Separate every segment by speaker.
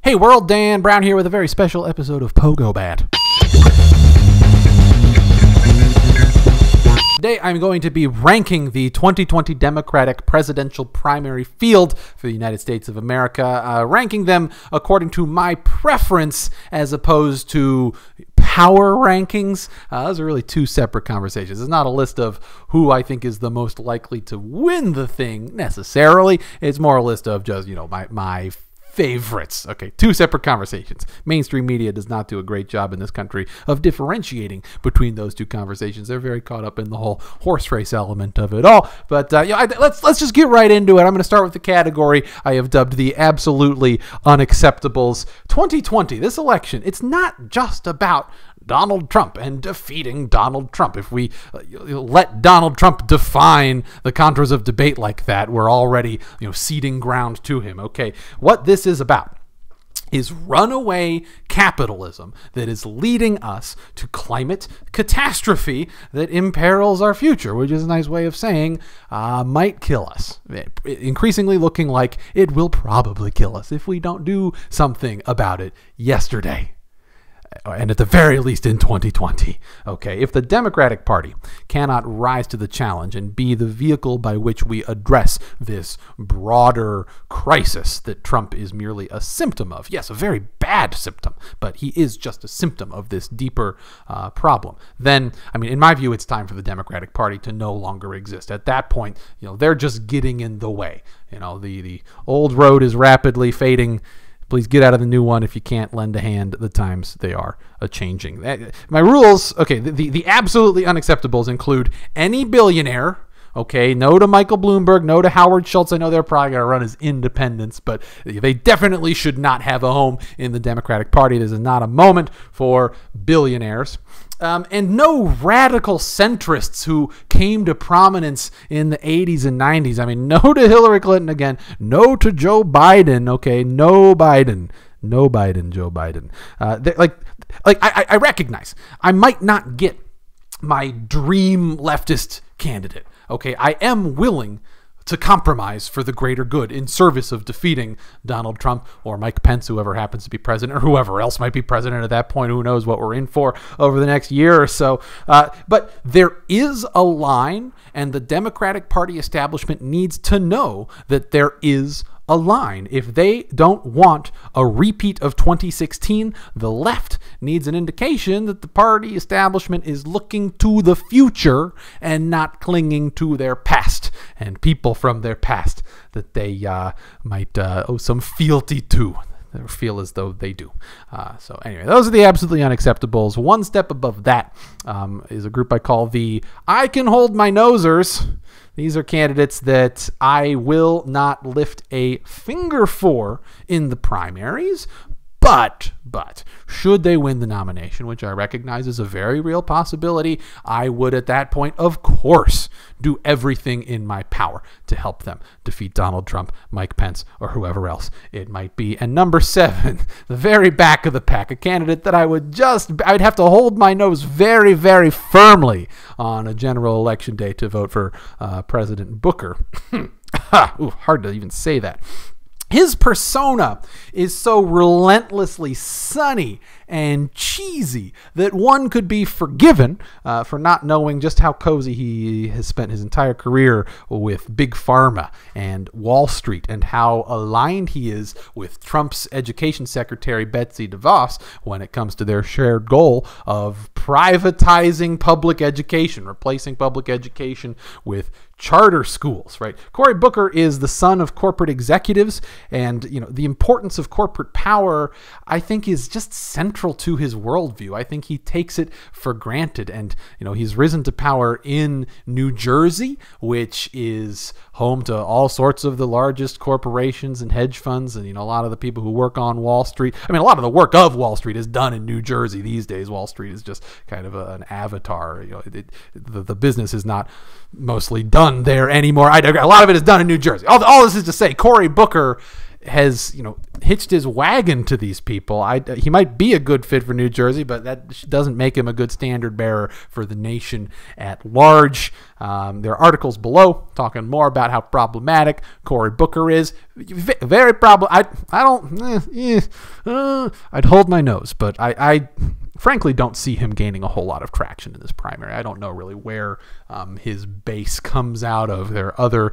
Speaker 1: Hey world, Dan Brown here with a very special episode of Pogo Bat. Today I'm going to be ranking the 2020 Democratic presidential primary field for the United States of America, ranking them according to my preference as opposed to power rankings. Those are really two separate conversations. It's not a list of who I think is the most likely to win the thing necessarily. It's more a list of just, my favorites. Okay, two separate conversations. Mainstream media does not do a great job in this country of differentiating between those two conversations. They're very caught up in the whole horse race element of it all. But let's just get right into it. I'm going to start with the category I have dubbed the absolutely unacceptables. 2020, this election, it's not just about Donald Trump and defeating Donald Trump. If we let Donald Trump define the contours of debate like that, we're already ceding ground to him. Okay, what this is about is runaway capitalism that is leading us to climate catastrophe that imperils our future, which is a nice way of saying might kill us. Increasingly looking like it will probably kill us if we don't do something about it yesterday. And at the very least in 2020. Okay, if the Democratic Party cannot rise to the challenge and be the vehicle by which we address this broader crisis that Trump is merely a symptom of, yes, a very bad symptom, but he is just a symptom of this deeper problem, then, in my view, it's time for the Democratic Party to no longer exist. At that point, they're just getting in the way. The old road is rapidly fading. Please get out of the new one if you can't lend a hand. The times they are a-changing. My rules, okay, the absolutely unacceptables include any billionaire, okay, no to Michael Bloomberg, no to Howard Schultz. I know they're probably going to run as independents, but they definitely should not have a home in the Democratic Party. This is not a moment for billionaires. And no radical centrists who came to prominence in the 80s and 90s. No to Hillary Clinton again. No to Joe Biden. Okay, no Biden. No Biden, Joe Biden. I recognize I might not get my dream leftist candidate. Okay, I am willing to compromise for the greater good in service of defeating Donald Trump or Mike Pence, whoever happens to be president, or whoever else might be president at that point. Who knows what we're in for over the next year or so. But there is a line, and the Democratic Party establishment needs to know that there is a line. If they don't want a repeat of 2016, the left needs an indication that the party establishment is looking to the future and not clinging to their past and people from their past that they might owe some fealty to. They feel as though they do. So anyway, those are the absolutely unacceptables. One step above that is a group I call the I can hold my nosers. These are candidates that I will not lift a finger for in the primaries, but should they win the nomination, which I recognize is a very real possibility, I would at that point, of course, do everything in my power to help them defeat Donald Trump, Mike Pence, or whoever else it might be. And number 7, the very back of the pack, a candidate that I'd have to hold my nose very, very firmly on a general election day to vote for President Booker. Hard to even say that. His persona is so relentlessly sunny and cheesy that one could be forgiven for not knowing just how cozy he has spent his entire career with Big Pharma and Wall Street, and how aligned he is with Trump's education secretary Betsy DeVos when it comes to their shared goal of privatizing public education, replacing public education with charter schools, right? Cory Booker is the son of corporate executives, and the importance of corporate power, I think, is just central to his worldview. I think he takes it for granted, and he's risen to power in New Jersey, which is home to all sorts of the largest corporations and hedge funds, and a lot of the people who work on Wall Street. A lot of the work of Wall Street is done in New Jersey these days. Wall Street is just kind of an avatar. The business is not mostly done there anymore. A lot of it is done in New Jersey. All this is to say, Cory Booker has, hitched his wagon to these people. He might be a good fit for New Jersey, but that doesn't make him a good standard bearer for the nation at large. There are articles below talking more about how problematic Cory Booker is. Very I'd hold my nose, but I frankly don't see him gaining a whole lot of traction in this primary. I don't know really where his base comes out of. There are other,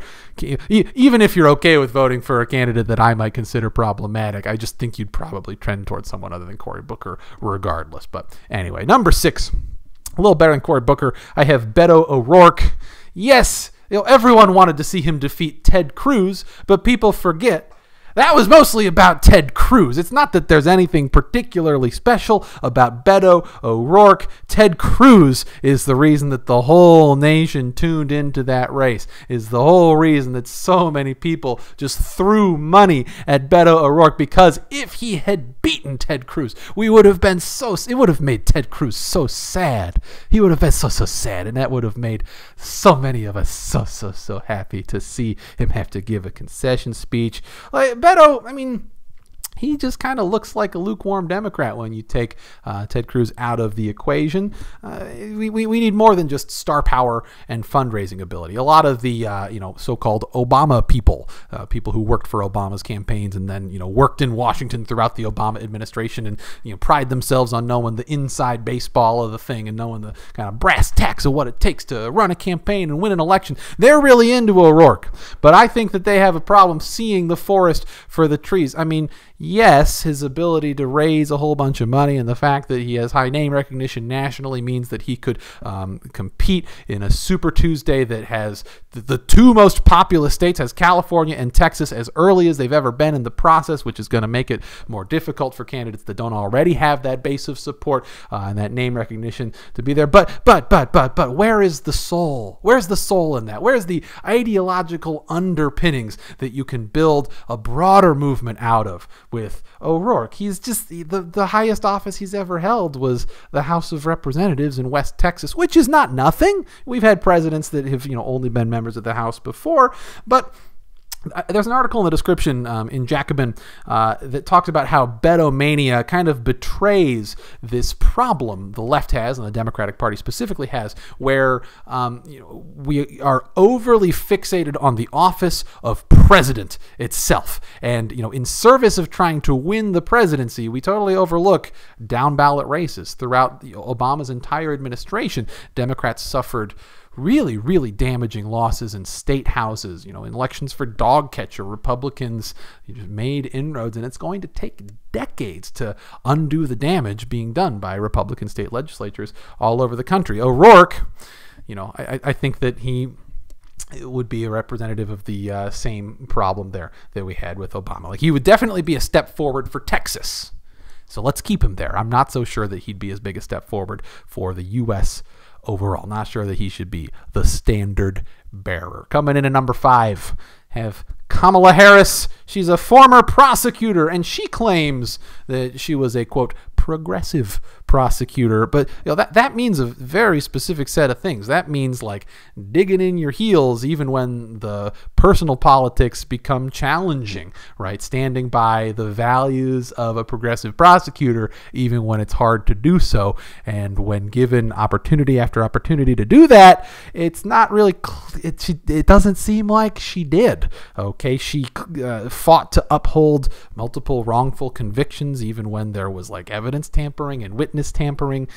Speaker 1: even if you're okay with voting for a candidate that I might consider problematic, I just think you'd probably trend towards someone other than Cory Booker regardless. But anyway, number 6, a little better than Cory Booker, I have Beto O'Rourke. Yes, everyone wanted to see him defeat Ted Cruz, but people forget that was mostly about Ted Cruz. It's not that there's anything particularly special about Beto O'Rourke. Ted Cruz is the reason that the whole nation tuned into that race, is the whole reason that so many people just threw money at Beto O'Rourke, because if he had beaten Ted Cruz, it would have made Ted Cruz so sad. He would have been so sad, and that would have made so many of us so happy to see him have to give a concession speech. Beto, he just kind of looks like a lukewarm Democrat when you take Ted Cruz out of the equation. We need more than just star power and fundraising ability. A lot of the so-called Obama people who worked for Obama's campaigns and then worked in Washington throughout the Obama administration and pride themselves on knowing the inside baseball of the thing and knowing the kind of brass tacks of what it takes to run a campaign and win an election. They're really into O'Rourke, but I think that they have a problem seeing the forest for the trees. Yes, his ability to raise a whole bunch of money and the fact that he has high name recognition nationally means that he could compete in a Super Tuesday that has the 2 most populous states, has California and Texas, as early as they've ever been in the process, which is going to make it more difficult for candidates that don't already have that base of support and that name recognition to be there. But where is the soul? Where's the soul in that? Where's the ideological underpinnings that you can build a broader movement out of with O'Rourke? He's just the highest office he's ever held was the House of Representatives in West Texas, which is not nothing. We've had presidents that have only been members of the House before, but there's an article in the description in Jacobin that talks about how Beto-mania kind of betrays this problem the left has, and the Democratic Party specifically has, where we are overly fixated on the office of president itself. And in service of trying to win the presidency, we totally overlook down-ballot races. Throughout Obama's entire administration, Democrats suffered really, really damaging losses in state houses. In elections for dog catcher, Republicans made inroads, and it's going to take decades to undo the damage being done by Republican state legislatures all over the country. O'Rourke, I think that he would be a representative of the same problem there that we had with Obama. He would definitely be a step forward for Texas. So let's keep him there. I'm not so sure that he'd be as big a step forward for the U.S. overall. Not sure that he should be the standard bearer. Coming in at number 5, have Kamala Harris. She's a former prosecutor, and she claims that she was a, quote, progressive prosecutor. But that means a very specific set of things. That means digging in your heels even when the personal politics become challenging, right? Standing by the values of a progressive prosecutor even when it's hard to do so. And when given opportunity after opportunity to do that, it's not really, it doesn't seem like she did. Okay, she fought to uphold multiple wrongful convictions even when there was evidence tampering and witness tampering.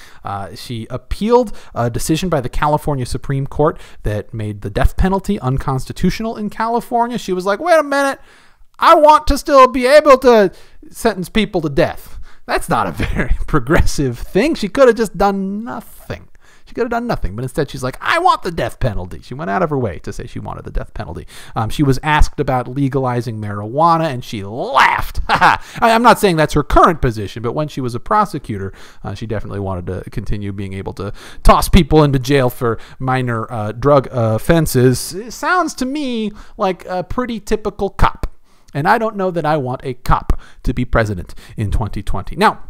Speaker 1: She appealed a decision by the California Supreme Court that made the death penalty unconstitutional in California. She was like, wait a minute, I want to still be able to sentence people to death. That's not a very progressive thing. She could have just done nothing. She could have done nothing, but instead she's like, I want the death penalty. She went out of her way to say she wanted the death penalty. She was asked about legalizing marijuana, and she laughed. I'm not saying that's her current position, but when she was a prosecutor, she definitely wanted to continue being able to toss people into jail for minor drug offenses. It sounds to me like a pretty typical cop, and I don't know that I want a cop to be president in 2020. Now,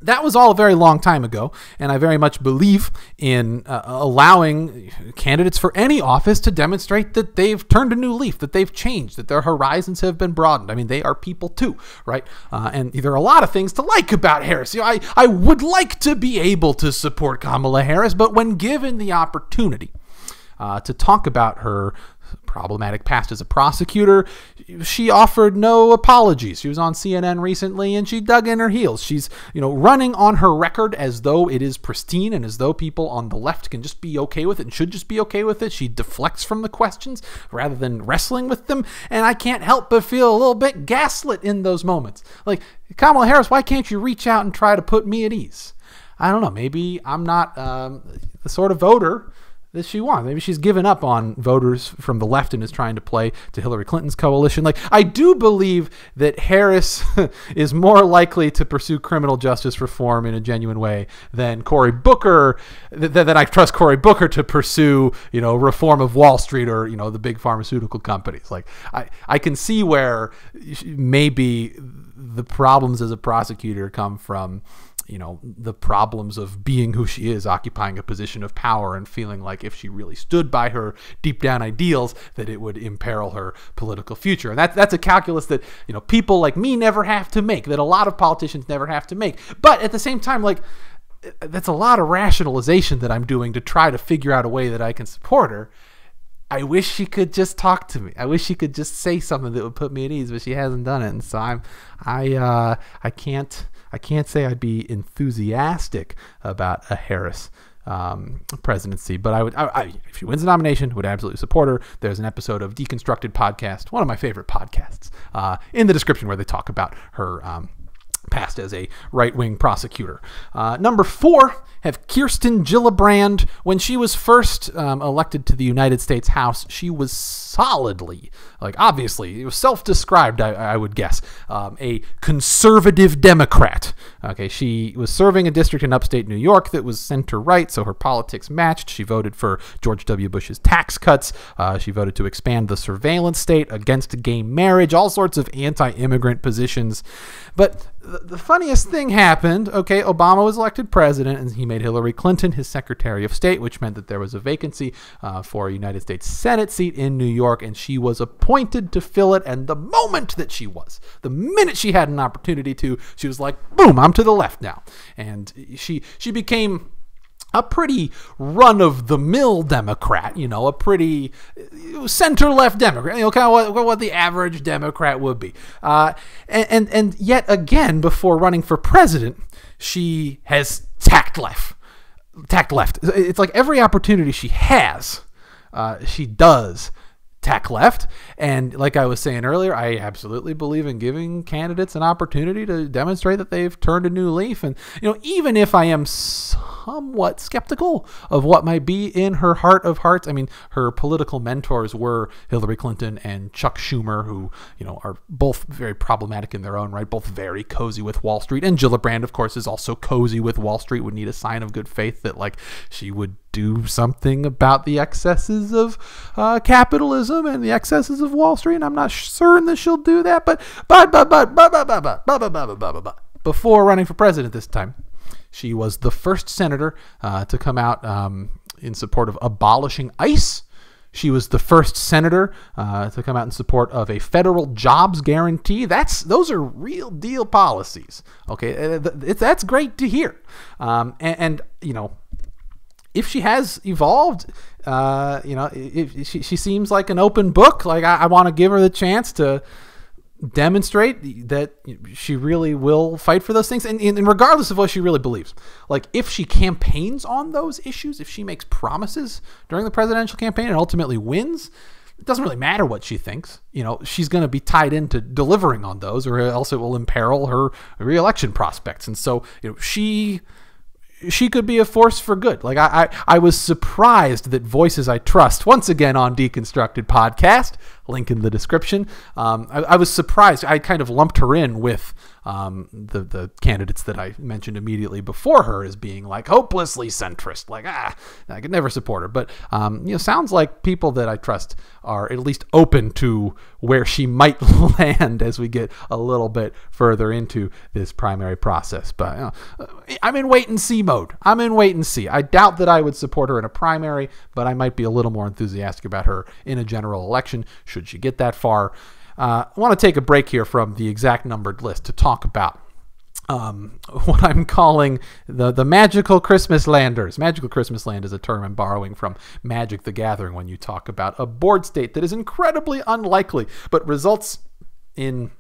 Speaker 1: That was all a very long time ago, and I very much believe in allowing candidates for any office to demonstrate that they've turned a new leaf, that they've changed, that their horizons have been broadened. I mean, they are people too, right? And there are a lot of things to like about Harris. You know, I would like to be able to support Kamala Harris, but when given the opportunity to talk about her problematic past as a prosecutor, she offered no apologies. She was on CNN recently and she dug in her heels. She's, running on her record as though it is pristine and as though people on the left can just be okay with it and should just be okay with it. She deflects from the questions rather than wrestling with them. And I can't help but feel a little bit gaslit in those moments. Like, Kamala Harris, why can't you reach out and try to put me at ease? I don't know. Maybe I'm not the sort of voter that she wants. Maybe she's given up on voters from the left and is trying to play to Hillary Clinton's coalition. Like, I do believe that Harris is more likely to pursue criminal justice reform in a genuine way than Cory Booker, that I trust Cory Booker to pursue, reform of Wall Street or, the big pharmaceutical companies. Like, I can see where maybe the problems as a prosecutor come from the problems of being who she is, occupying a position of power and feeling like if she really stood by her deep down ideals, that it would imperil her political future. And that's a calculus that, people like me never have to make, that a lot of politicians never have to make. But at the same time, like, that's a lot of rationalization that I'm doing to try to figure out a way that I can support her. I wish she could just talk to me. I wish she could just say something that would put me at ease, but she hasn't done it. And so I can't say I'd be enthusiastic about a Harris presidency, but I if she wins the nomination, would absolutely support her. There's an episode of Deconstructed Podcast, one of my favorite podcasts, in the description where they talk about her past as a right-wing prosecutor. Number 4, have Kirsten Gillibrand. When she was first elected to the United States House, she was solidly, obviously, it was self-described, I would guess, a conservative Democrat. Okay, she was serving a district in upstate New York that was center-right, so her politics matched. She voted for George W. Bush's tax cuts. She voted to expand the surveillance state, against gay marriage, all sorts of anti-immigrant positions. But the funniest thing happened. Okay, Obama was elected president, and he made Hillary Clinton his Secretary of State, which meant that there was a vacancy for a United States Senate seat in New York, and she was appointed to fill it. And the minute she had an opportunity to, she was like, boom, I'm to the left now. And she became a pretty run-of-the-mill Democrat, a pretty center-left Democrat, kind of what the average Democrat would be. And yet again, before running for president, she has tacked left. It's like every opportunity she has, she does tack left. And like I was saying earlier, I absolutely believe in giving candidates an opportunity to demonstrate that they've turned a new leaf. And, even if I am somewhat skeptical of what might be in her heart of hearts, I mean, her political mentors were Hillary Clinton and Chuck Schumer, who, are both very problematic in their own right, both very cozy with Wall Street. And Gillibrand, of course, is also cozy with Wall Street, would need a sign of good faith that, she would do something about the excesses of capitalism and the excesses of Wall Street. And I'm not certain that she'll do that, but before running for president this time, she was the first senator to come out in support of abolishing ICE. She was the first senator to come out in support of a federal jobs guarantee. Those are real deal policies. Okay, that's great to hear. And if she has evolved, if she seems like an open book. I want to give her the chance to demonstrate that she really will fight for those things, and regardless of what she really believes. If she campaigns on those issues, if she makes promises during the presidential campaign and ultimately wins, it doesn't really matter what she thinks. She's going to be tied into delivering on those, or else it will imperil her re-election prospects. And so, she could be a force for good. I was surprised that Voices I Trust, once again on Deconstructed Podcast, link in the description. I was surprised. I kind of lumped her in with the candidates that I mentioned immediately before her as being like hopelessly centrist, like I could never support her. But sounds like people that I trust are at least open to where she might land as we get a little bit further into this primary process. But I'm in wait and see mode. I'm in wait and see. I doubt that I would support her in a primary, but I might be a little more enthusiastic about her in a general election should she get that far. I want to take a break here from the exact numbered list to talk about what I'm calling the magical Christmas landers. Magical Christmas land is a term I'm borrowing from Magic the Gathering when you talk about a board state that is incredibly unlikely, but results in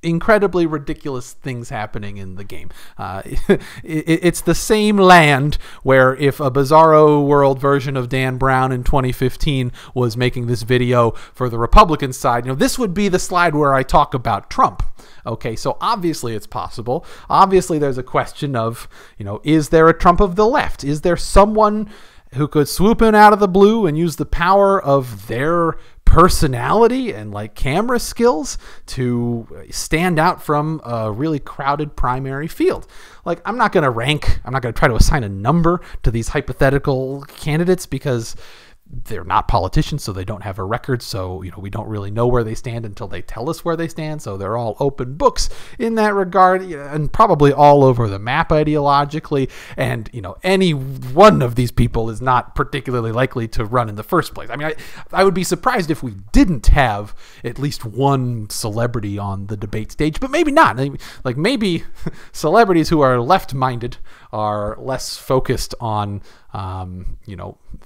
Speaker 1: incredibly ridiculous things happening in the game. It's the same land where if a Bizarro World version of Dan Brown in 2015 was making this video for the Republican side, this would be the slide where I talk about Trump. Okay, so obviously it's possible. Obviously there's a question of, is there a Trump of the left? Is there someone who could swoop in out of the blue and use the power of their personality and camera skills to stand out from a really crowded primary field? I'm not going to try to assign a number to these hypothetical candidates because they're not politicians, so they don't have a record. So, we don't really know where they stand until they tell us where they stand. So they're all open books in that regard, and probably all over the map ideologically. And, any one of these people is not particularly likely to run in the first place. I mean, I would be surprised if we didn't have at least one celebrity on the debate stage, but maybe not. Maybe celebrities who are left-minded are less focused on,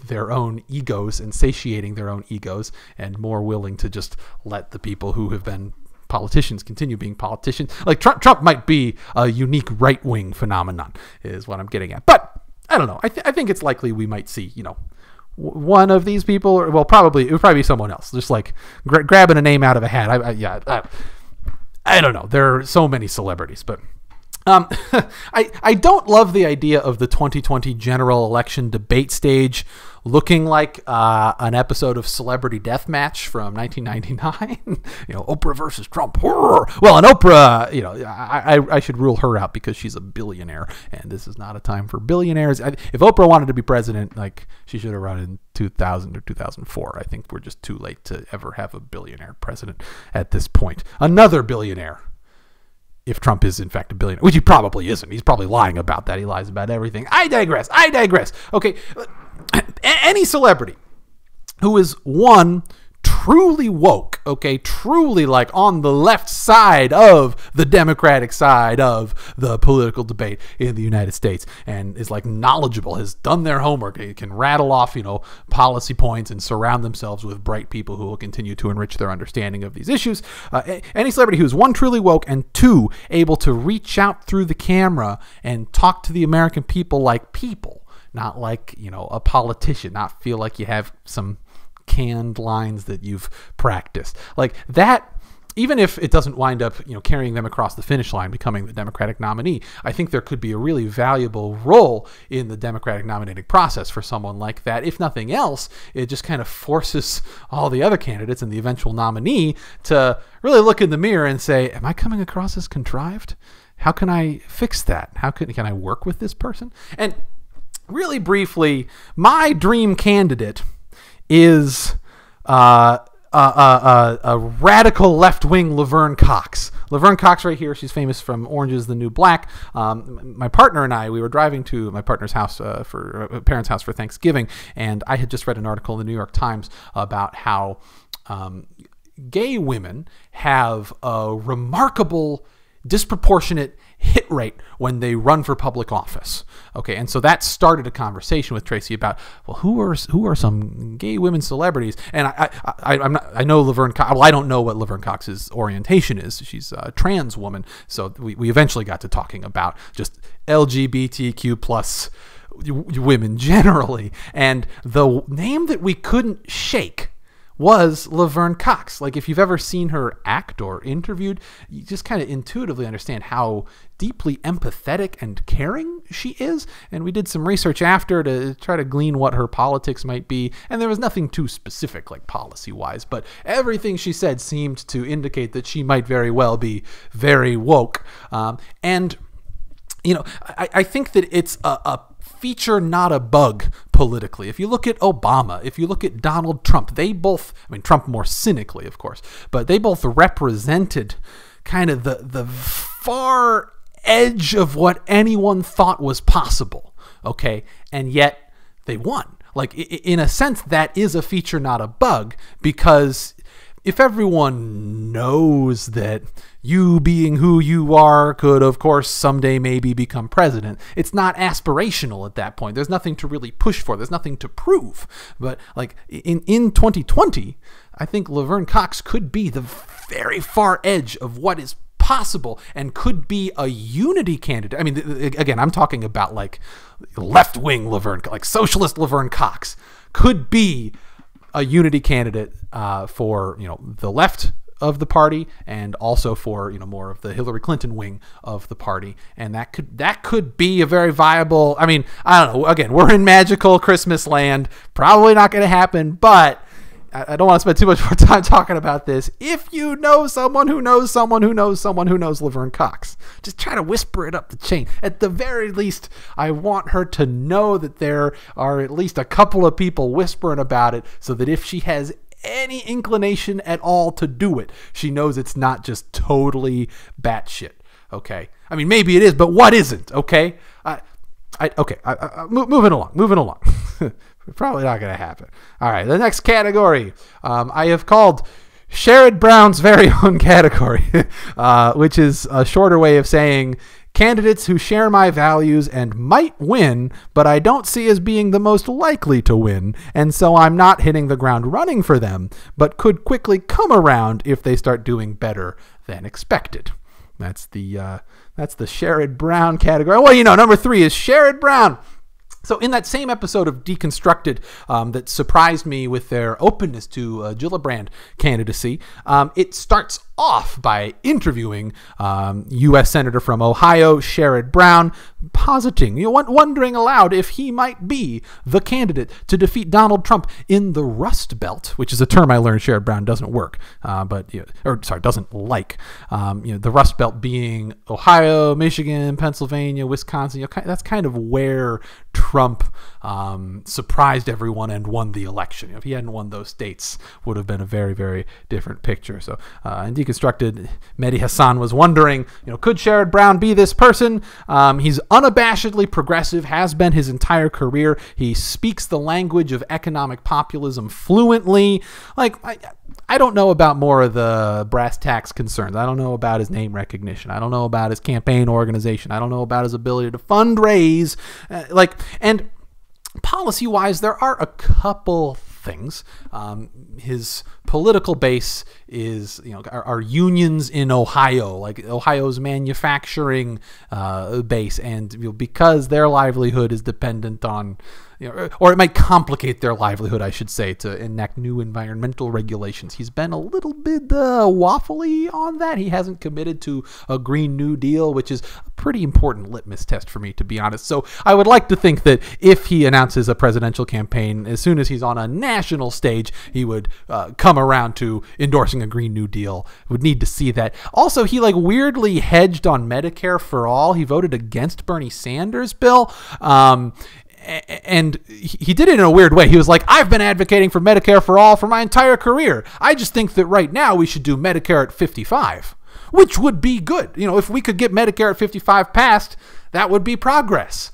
Speaker 1: their own egos and satiating their own egos, and more willing to just let the people who have been politicians continue being politicians. Trump might be a unique right-wing phenomenon, is what I'm getting at. But I don't know. I think it's likely we might see, one of these people, or it would probably be someone else, just grabbing a name out of a hat. I don't know. There are so many celebrities, but I don't love the idea of the 2020 general election debate stage looking like an episode of Celebrity Deathmatch from 1999. Oprah versus Trump. Well, and Oprah, I should rule her out because she's a billionaire, and this is not a time for billionaires. If Oprah wanted to be president, she should have run in 2000 or 2004. I think we're just too late to ever have a billionaire president at this point. Another billionaire. If Trump is in fact a billionaire, which he probably isn't. He's probably lying about that. He lies about everything. I digress. Okay, any celebrity who is one, truly woke, okay, truly on the left side of the Democratic side of the political debate in the United States, and is knowledgeable, has done their homework, can rattle off, policy points and surround themselves with bright people who will continue to enrich their understanding of these issues. Any celebrity who's one, truly woke, and two, able to reach out through the camera and talk to the American people like people, not like, a politician, not feel like you have some canned lines that you've practiced. That, even if it doesn't wind up, carrying them across the finish line, becoming the Democratic nominee, I think there could be a really valuable role in the Democratic nominating process for someone like that. If nothing else, it just kind of forces all the other candidates and the eventual nominee to really look in the mirror and say, am I coming across as contrived? How can I fix that? How can I work with this person? And really briefly, my dream candidate is a radical left-wing Laverne Cox. Laverne Cox right here, she's famous from Orange is the New Black. My partner and I, we were driving to my partner's house, parents' house for Thanksgiving, and I had just read an article in the New York Times about how gay women have a remarkable, disproportionate hit rate when they run for public office. Okay, and so that started a conversation with Tracy about, well, who are some gay women celebrities? And I know Laverne Cox. Well, I don't know what Laverne Cox's orientation is. She's a trans woman. So we eventually got to talking about just LGBTQ plus women generally. And the name that we couldn't shake was Laverne Cox. Like, if you've ever seen her act or interviewed, you just kind of intuitively understand how deeply empathetic and caring she is. And we did some research after to try to glean what her politics might be. And there was nothing too specific, like policy-wise, but everything she said seemed to indicate that she might very well be very woke. And, you know, I think that it's a feature, not a bug, politically. If you look at Obama, if you look at Donald Trump, they both, I mean, Trump more cynically, of course, but they both represented kind of the far edge of what anyone thought was possible, okay? And yet they won. Like, in a sense, that is a feature, not a bug, because if everyone knows that you being who you are could, of course, someday maybe become president, it's not aspirational at that point. There's nothing to really push for. There's nothing to prove. But like in 2020, I think Laverne Cox could be the very far edge of what is possible and could be a unity candidate. I mean, again, I'm talking about like left-wing Laverne, like socialist Laverne Cox could be a unity candidate for, you know, the left of the party and also for, you know, more of the Hillary Clinton wing of the party. And that could be a very viable, I mean, I don't know, again, we're in magical Christmas land, probably not going to happen, but I don't want to spend too much more time talking about this. If you know someone who knows someone who knows someone who knows Laverne Cox, just try to whisper it up the chain. At the very least, I want her to know that there are at least a couple of people whispering about it, so that if she has any inclination at all to do it, she knows it's not just totally batshit. Okay? I mean, maybe it is, but what isn't? Okay? Moving along. Probably not going to happen. All right, the next category I have called Sherrod Brown's very own category, which is a shorter way of saying candidates who share my values and might win, but I don't see as being the most likely to win, and so I'm not hitting the ground running for them, but could quickly come around if they start doing better than expected. That's the Sherrod Brown category. Well, you know, number 3 is Sherrod Brown. So in that same episode of Deconstructed that surprised me with their openness to Gillibrand candidacy, it starts off by interviewing U.S. Senator from Ohio, Sherrod Brown, positing, wondering aloud if he might be the candidate to defeat Donald Trump in the Rust Belt, which is a term I learned Sherrod Brown doesn't doesn't like. The Rust Belt being Ohio, Michigan, Pennsylvania, Wisconsin. That's kind of where Trump surprised everyone and won the election. If he hadn't won those states, would have been a very, very different picture. So in Deconstructed, Mehdi Hassan was wondering, could Sherrod Brown be this person? He's unabashedly progressive, has been his entire career. He speaks the language of economic populism fluently. I don't know about more of the brass tacks concerns. I don't know about his name recognition. I don't know about his campaign organization. I don't know about his ability to fundraise. And policy-wise, there are a couple things. His political base is, are unions in Ohio, like Ohio's manufacturing base, and because their livelihood is dependent on, or it might complicate their livelihood, I should say, to enact new environmental regulations. He's been a little bit waffly on that. He hasn't committed to a Green New Deal, which is a pretty important litmus test for me, to be honest. So I would like to think that if he announces a presidential campaign, as soon as he's on a national stage, he would come around to endorsing a Green New Deal. Would need to see that. Also, he weirdly hedged on Medicare for All. He voted against Bernie Sanders' bill. And he did it in a weird way. He was like, I've been advocating for Medicare for all for my entire career. I just think that right now we should do Medicare at 55, which would be good. If we could get Medicare at 55 passed, that would be progress.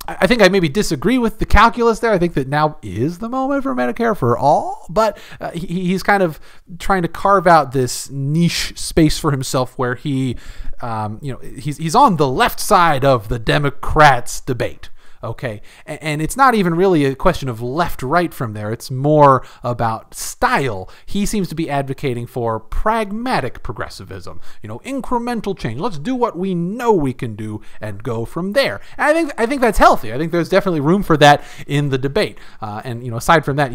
Speaker 1: I think I maybe disagree with the calculus there. I think that now is the moment for Medicare for all, but he's kind of trying to carve out this niche space for himself where he, he's on the left side of the Democrats' debate. Okay, and it's not even really a question of left-right from there. It's more about style. He seems to be advocating for pragmatic progressivism, incremental change. Let's do what we know we can do and go from there. And I think that's healthy. I think there's definitely room for that in the debate. And aside from that,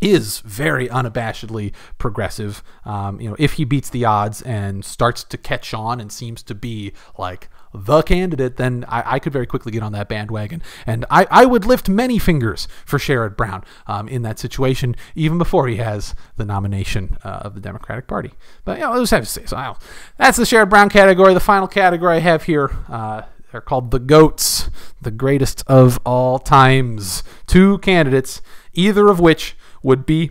Speaker 1: is very unabashedly progressive. If he beats the odds and starts to catch on and seems to be like the candidate, then I could very quickly get on that bandwagon. And I would lift many fingers for Sherrod Brown in that situation, even before he has the nomination of the Democratic Party. But, I'll just have to say, so that's the Sherrod Brown category. The final category I have here, they're called the GOATs, the greatest of all times. 2 candidates, either of which would be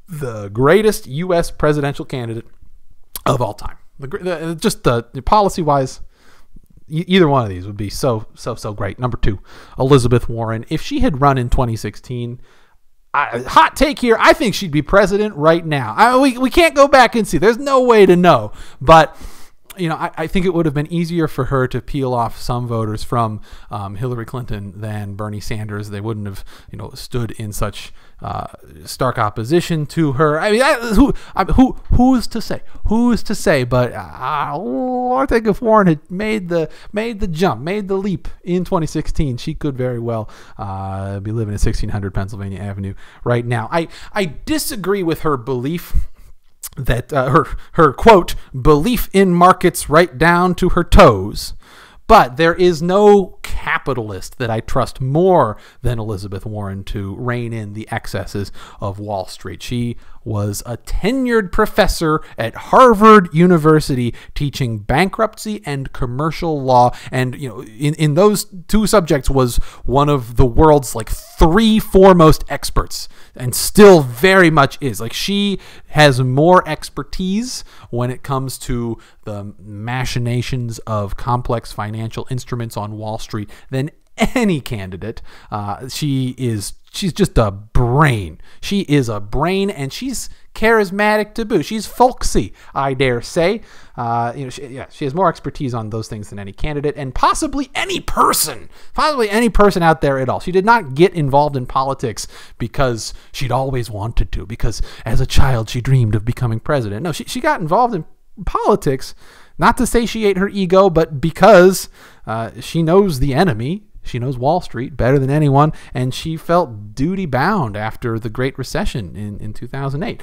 Speaker 1: the greatest U.S. presidential candidate of all time. Just policy-wise, either one of these would be so great. Number 2, Elizabeth Warren. If she had run in 2016, hot take here, I think she'd be president right now. We can't go back and see. There's no way to know. But I think it would have been easier for her to peel off some voters from Hillary Clinton than Bernie Sanders. They wouldn't have, stood in such stark opposition to her. I mean, who's to say? Who's to say? But I think if Warren had made the jump, made the leap in 2016, she could very well be living at 1600 Pennsylvania Avenue right now. I disagree with her belief that her quote, belief in markets right down to her toes. But there is no capitalist that I trust more than Elizabeth Warren to rein in the excesses of Wall Street. She was a tenured professor at Harvard University teaching bankruptcy and commercial law. And, in those 2 subjects was one of the world's 3 foremost experts, and still very much is. She has more expertise when it comes to the machinations of complex financial instruments on Wall Street than any candidate. She's just a brain. She is a brain, and she's charismatic to boot. She's folksy, I dare say. She has more expertise on those things than any candidate, and possibly any person out there at all. She did not get involved in politics because she'd always wanted to, because as a child she dreamed of becoming president. No, she got involved in politics, not to satiate her ego, but because she knows the enemy. She knows Wall Street better than anyone, and she felt duty-bound after the Great Recession in 2008.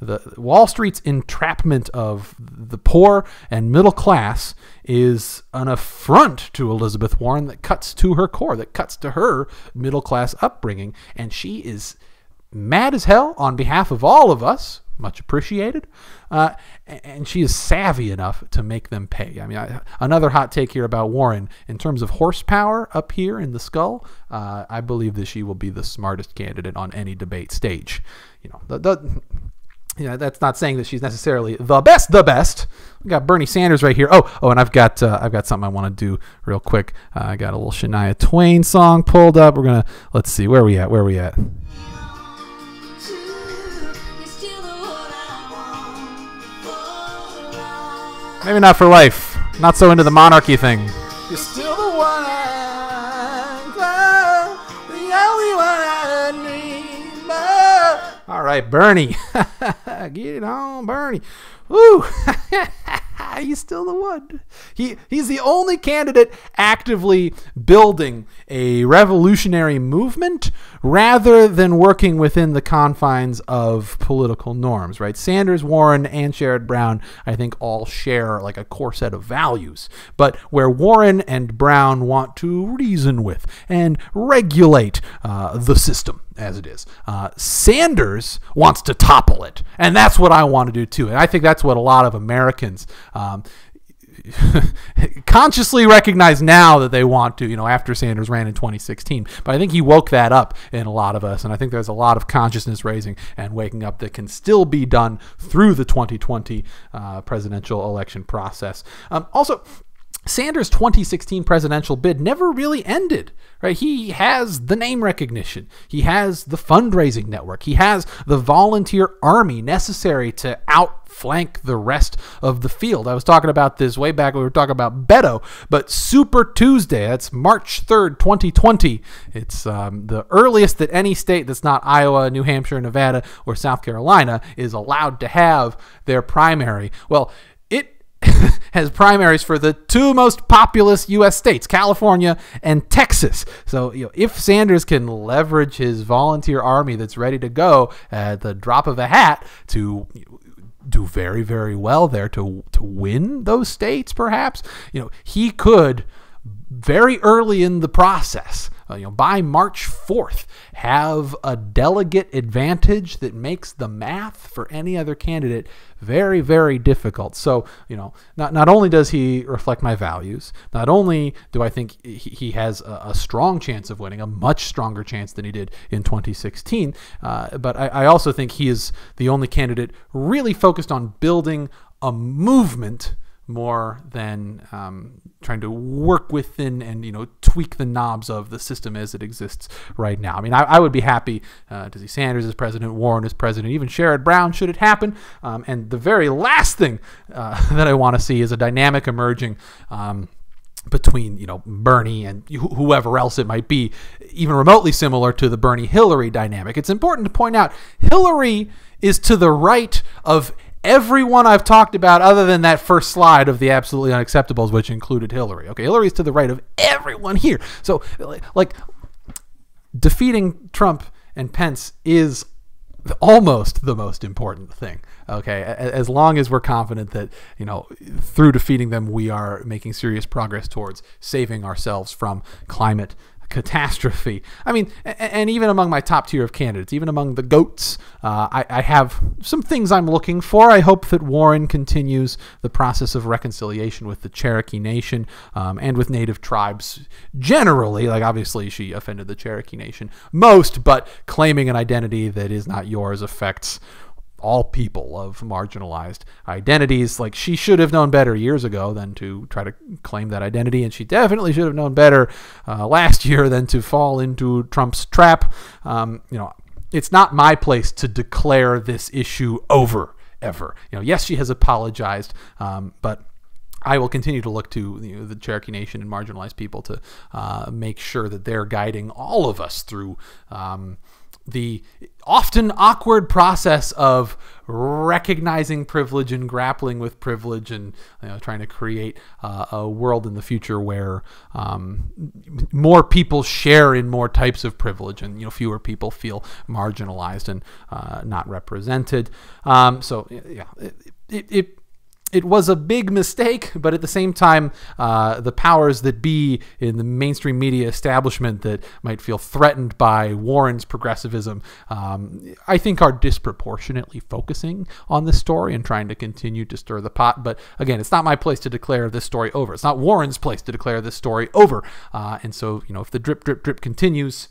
Speaker 1: The Wall Street's entrapment of the poor and middle class is an affront to Elizabeth Warren that cuts to her core, that cuts to her middle-class upbringing, and she is mad as hell on behalf of all of us. Much appreciated. And she is savvy enough to make them pay. I mean, another hot take here about Warren. In terms of horsepower up here in the skull, I believe that she will be the smartest candidate on any debate stage. That's not saying that she's necessarily the best. We got Bernie Sanders right here. Oh, and I've got something I want to do real quick. I got a little Shania Twain song pulled up. Let's see, where are we at? Maybe not for life. Not so into the monarchy thing. You're still the one the only one I dream of. All right, Bernie. Get it on, Bernie. Woo. He's still the one. He's the only candidate actively building a revolutionary movement rather than working within the confines of political norms, right? Sanders, Warren, and Sherrod Brown, I think, all share a core set of values. But where Warren and Brown want to reason with and regulate the system as it is, Sanders wants to topple it. And that's what I want to do too. And I think that's what a lot of Americans consciously recognize now that they want to, after Sanders ran in 2016. But I think he woke that up in a lot of us. And I think there's a lot of consciousness raising and waking up that can still be done through the 2020 presidential election process. Also, Sanders' 2016 presidential bid never really ended, right? He has the name recognition. He has the fundraising network. He has the volunteer army necessary to outflank the rest of the field. I was talking about this way back when we were talking about Beto, but Super Tuesday, that's March 3rd, 2020. It's the earliest that any state that's not Iowa, New Hampshire, Nevada, or South Carolina is allowed to have their primary. Well, has primaries for the two most populous U.S. states, California and Texas. So, if Sanders can leverage his volunteer army that's ready to go at the drop of a hat to do very, very well there to win those states, perhaps, he could very early in the process, by March 4th, have a delegate advantage that makes the math for any other candidate very, very difficult. So, not only does he reflect my values, not only do I think he has a strong chance of winning, a much stronger chance than he did in 2016, but I also think he is the only candidate really focused on building a movement more than trying to work within and tweak the knobs of the system as it exists right now. I mean, I would be happy to see Sanders as president, Warren as president, even Sherrod Brown should it happen. And the very last thing that I want to see is a dynamic emerging between Bernie and whoever else it might be, even remotely similar to the Bernie-Hillary dynamic. It's important to point out Hillary is to the right of everyone I've talked about other than that first slide of the absolutely unacceptables, which included Hillary. Okay, Hillary's to the right of everyone here. So, defeating Trump and Pence is almost the most important thing. Okay, as long as we're confident that, through defeating them, we are making serious progress towards saving ourselves from climate catastrophe. I mean, and even among my top tier of candidates, even among the GOATs, I have some things I'm looking for. I hope that Warren continues the process of reconciliation with the Cherokee Nation and with Native tribes generally. Obviously, she offended the Cherokee Nation most, but claiming an identity that is not yours affects all people of marginalized identities. She should have known better years ago than to try to claim that identity, and she definitely should have known better last year than to fall into Trump's trap. It's not my place to declare this issue over, ever. Yes, she has apologized, but I will continue to look to the Cherokee Nation and marginalized people to make sure that they're guiding all of us through the often awkward process of recognizing privilege and grappling with privilege and trying to create a world in the future where more people share in more types of privilege and fewer people feel marginalized and not represented. It was a big mistake, but at the same time, the powers that be in the mainstream media establishment that might feel threatened by Warren's progressivism, I think are disproportionately focusing on this story and trying to continue to stir the pot. But again, it's not my place to declare this story over. It's not Warren's place to declare this story over. And so, if the drip, drip, drip continues,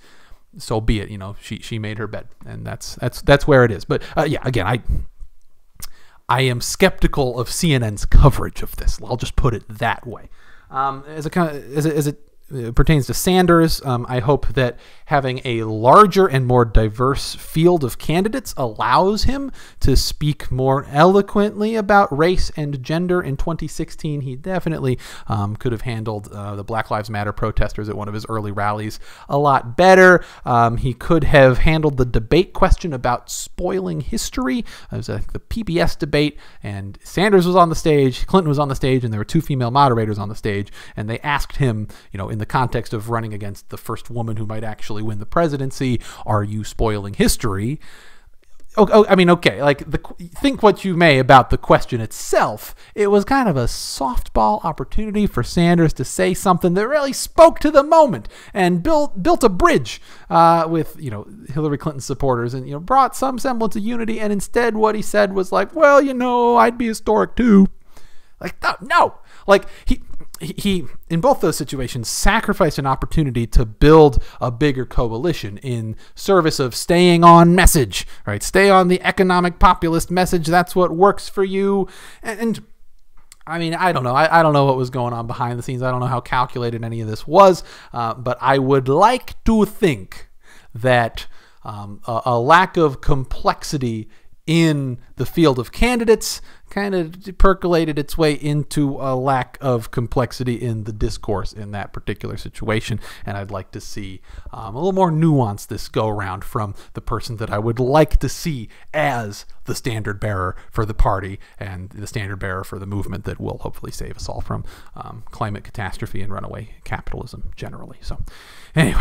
Speaker 1: so be it. She made her bed, and that's where it is. But again, I am skeptical of CNN's coverage of this. I'll just put it that way. As it pertains to Sanders, I hope that having a larger and more diverse field of candidates allows him to speak more eloquently about race and gender. In 2016, he definitely could have handled the Black Lives Matter protesters at one of his early rallies a lot better. He could have handled the debate question about spoiling history. It was the PBS debate, and Sanders was on the stage, Clinton was on the stage, and there were two female moderators on the stage, and they asked him, in the context of running against the first woman who might actually win the presidency, are you spoiling history? Think what you may about the question itself. It was kind of a softball opportunity for Sanders to say something that really spoke to the moment and built a bridge with Hillary Clinton supporters and brought some semblance of unity. And instead, what he said was I'd be historic too. No. He in both those situations sacrificed an opportunity to build a bigger coalition in service of staying on message, right? Stay on the economic populist message. That's what works for you. And I mean, I don't know. I don't know what was going on behind the scenes. I don't know how calculated any of this was. But I would like to think that a lack of complexity in the field of candidates kind of percolated its way into a lack of complexity in the discourse in that particular situation. And I'd like to see a little more nuance this go around from the person that I would like to see as the standard bearer for the party and the standard bearer for the movement that will hopefully save us all from climate catastrophe and runaway capitalism generally. So anyway,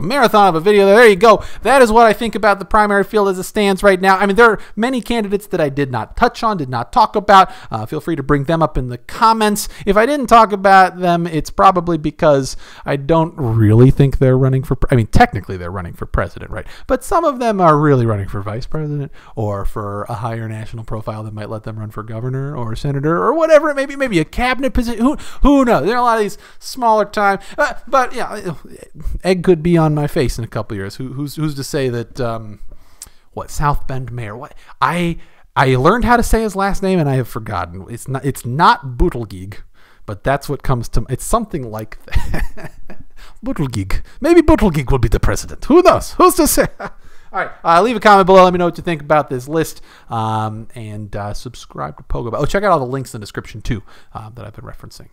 Speaker 1: marathon of a video there. There you go. That is what I think about the primary field as it stands right now. I mean, there are many candidates that I did not touch on, did not talk about. Feel free to bring them up in the comments. If I didn't talk about them, it's probably because I don't really think they're running for, I mean, technically they're running for president, right? But some of them are really running for vice president or for a higher national profile that might let them run for governor or senator or whatever it may be, maybe a cabinet position. Who knows? There are a lot of these smaller time, but yeah, egg could be on my face in a couple years. Who's to say that, South Bend mayor, I learned how to say his last name and I have forgotten. It's not Buttigieg, but that's what comes to, it's something like that. Buttigieg. Maybe Buttigieg will be the president. Who knows? Who's to say? All right, leave a comment below. Let me know what you think about this list, and subscribe to Pogo. Oh, check out all the links in the description too that I've been referencing.